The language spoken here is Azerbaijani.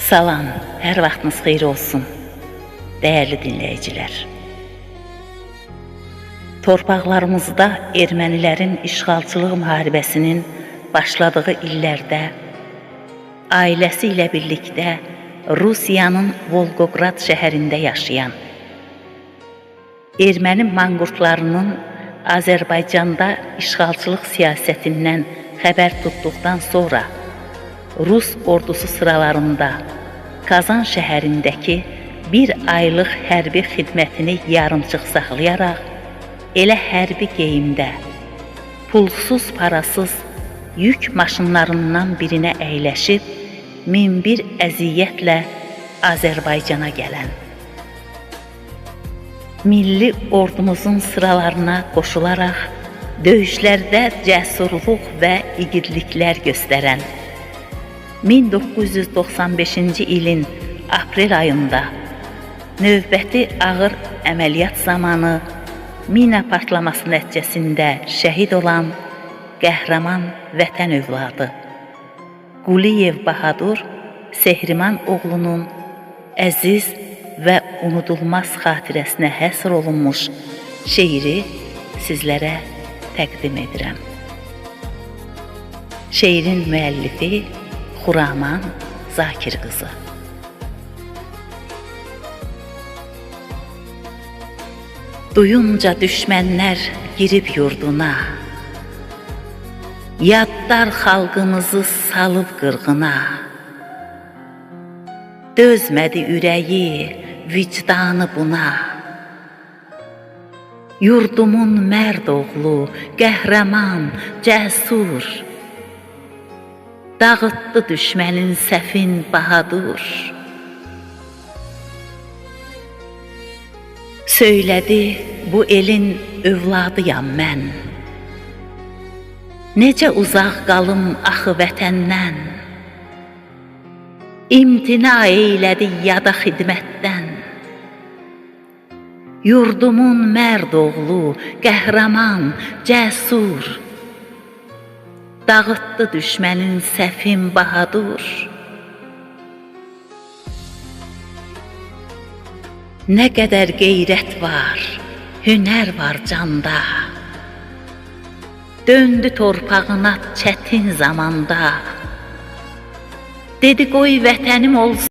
Salam, hər vaxtınız xeyir olsun, dəyərli dinləyicilər. Torpaqlarımızda ermənilərin işğalçılıq müharibəsinin başladığı illərdə ailəsi ilə birlikdə Rusiyanın Volqograd şəhərində yaşayan, erməni manqurtlarının Azərbaycanda işğalçılıq siyasətindən xəbər tutduqdan sonra Rus ordusu sıralarında Kazan şəhərindəki bir aylıq hərbi xidmətini yarımçıq saxlayaraq, elə hərbi geyimdə, pulsuz parasız yük maşınlarından birinə əyləşib, min bir əziyyətlə Azərbaycana gələn, milli ordumuzun sıralarına qoşularaq, döyüşlərdə cəsurluq və igidliklər göstərən, 1995-ci ilin aprel ayında növbəti ağır əməliyyat zamanı mina partlaması nəticəsində şəhid olan qəhrəman vətən övladı Quliyev Bahadur Sehriman oğlunun əziz və unudulmaz xatirəsinə həsr olunmuş şeiri sizlərə təqdim edirəm. Şeirin müəllifi Xuraman Zakir qızı. Duyunca düşmənlər girib yurduna, yadlar xalqımızı salıb qırğına, dözmədi ürəyi, vicdanı buna. Yurdumun mərd oğlu, qəhrəman, cəsur, dağıtdı düşmənin səfin bahadur. Söylədi, bu elin övladıyam mən, necə uzaq qalım axı vətəndən, imtina eylədi yada xidmətdən. Yurdumun mərd oğlu, qəhrəman, cəsur, dağıtdı düşmənin səfin bahadur. Nə qədər qeyrət var, hünər var canda, döndü torpağına çətin zamanda. Dedi qoy vətənim olsun